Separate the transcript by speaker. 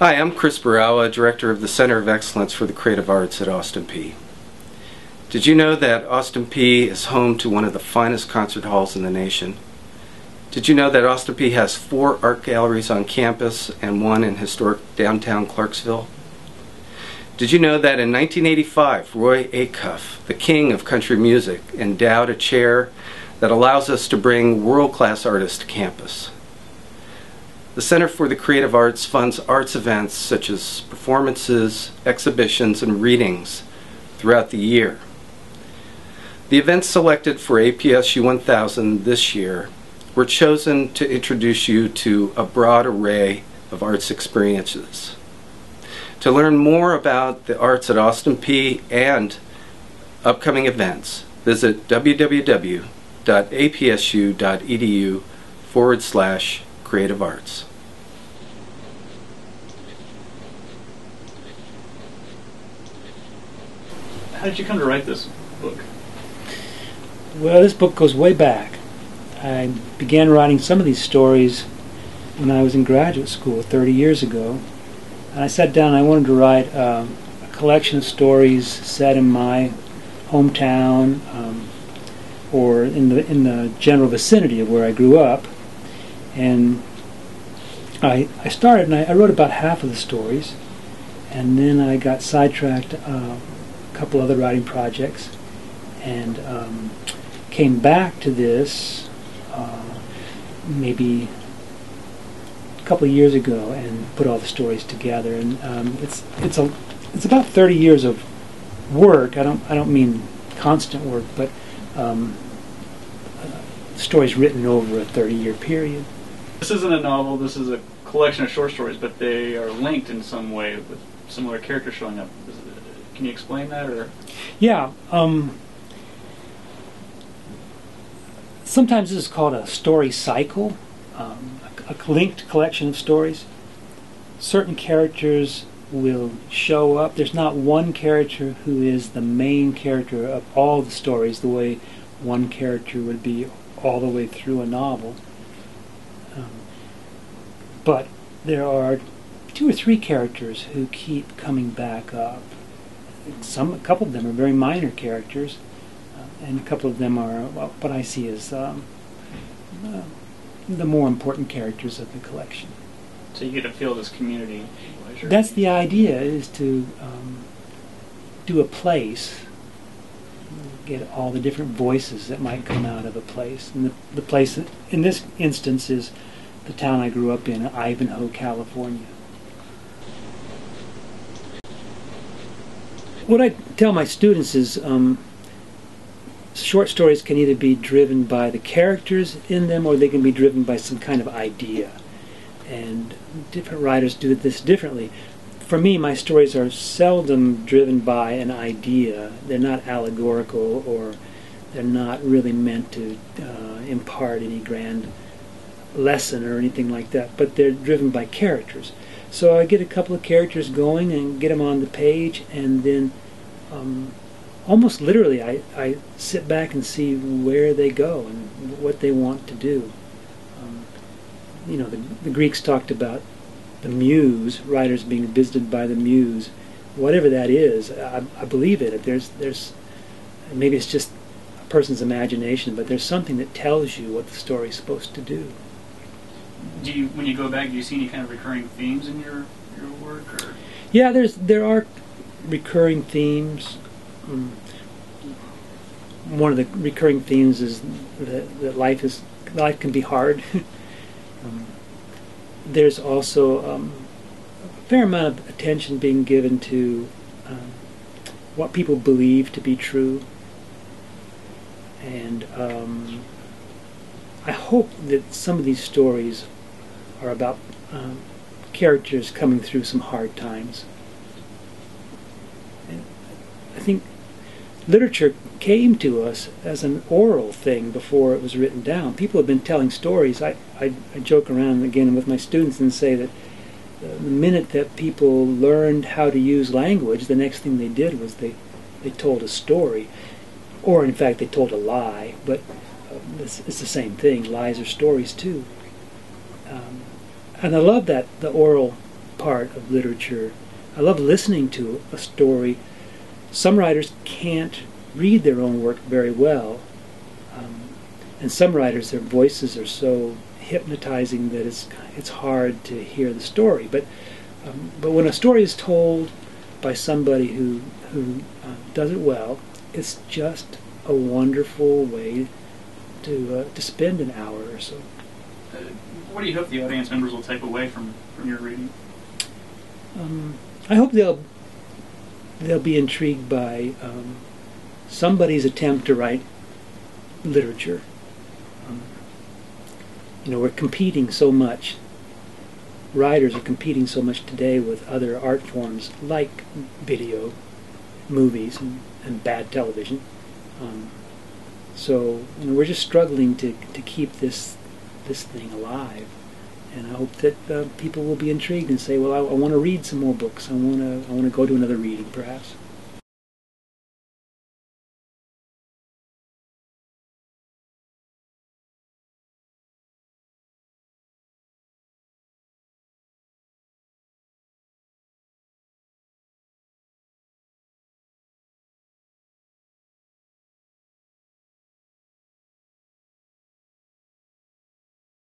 Speaker 1: Hi, I'm Chris Barawa, Director of the Center of Excellence for the Creative Arts at Austin Peay. Did you know that Austin Peay is home to one of the finest concert halls in the nation? Did you know that Austin Peay has 4 art galleries on campus and 1 in historic downtown Clarksville? Did you know that in 1985, Roy Acuff, the king of country music, endowed a chair that allows us to bring world-class artists to campus? The Center for the Creative Arts funds arts events such as performances, exhibitions, and readings throughout the year. The events selected for APSU 1000 this year were chosen to introduce you to a broad array of arts experiences. To learn more about the arts at Austin Peay and upcoming events, visit www.apsu.edu/creative arts.
Speaker 2: How did you come to write this book?
Speaker 3: Well, this book goes way back. I began writing some of these stories when I was in graduate school 30 years ago. And I sat down and I wanted to write a collection of stories set in my hometown or in the general vicinity of where I grew up. And I started and I wrote about half of the stories, and then I got sidetracked a couple other writing projects, and came back to this maybe a couple of years ago and put all the stories together. And it's about 30 years of work. I don't mean constant work, but stories written over a 30-year period.
Speaker 2: This isn't a novel, this is a collection of short stories, but they are linked in some way with similar characters showing up. Can you explain that? Or?
Speaker 3: Yeah. Sometimes this is called a story cycle, a linked collection of stories. Certain characters will show up. There's not one character who is the main character of all the stories the way one character would be all the way through a novel. But there are 2 or 3 characters who keep coming back up. A couple of them are very minor characters, and a couple of them are what I see as the more important characters of the collection.
Speaker 2: So you get to feel this community.
Speaker 3: That's the idea, is to do a place, get all the different voices that might come out of a place. And the place in this instance is the town I grew up in, Ivanhoe, California. What I tell my students is short stories can either be driven by the characters in them, or they can be driven by some kind of idea. And different writers do this differently. For me, my stories are seldom driven by an idea. They're not allegorical, or they're not really meant to impart any grand lesson or anything like that, but they're driven by characters. So I get a couple of characters going and get them on the page, and then almost literally I sit back and see where they go and what they want to do. You know, the Greeks talked about the muse, writers being visited by the muse. Whatever that is, I believe in it. There's maybe it's just a person's imagination, but there's something that tells you what the story's supposed to do.
Speaker 2: When you go back, do you see any kind of recurring themes in your work? Or?
Speaker 3: Yeah, there are recurring themes. One of the recurring themes is that life can be hard. There's also a fair amount of attention being given to what people believe to be true, and I hope that some of these stories are about characters coming through some hard times. And I think literature came to us as an oral thing before it was written down. People have been telling stories. I joke around again with my students and say that the minute that people learned how to use language, the next thing they did was they told a story, or in fact they told a lie, but it's the same thing. Lies are stories too. And I love that, the oral part of literature. I love listening to a story. Some writers can't read their own work very well, and some writers, their voices are so hypnotizing that it's hard to hear the story. But when a story is told by somebody who does it well, it's just a wonderful way to spend an hour or so.
Speaker 2: What do you hope the audience members will take away from your reading?
Speaker 3: I hope they'll be intrigued by somebody's attempt to write literature. We're competing so much. Writers are competing so much today with other art forms like video, movies, and bad television. So we're just struggling to keep this thing alive. And I hope that people will be intrigued and say, well, I want to read some more books. I want to go to another reading, perhaps.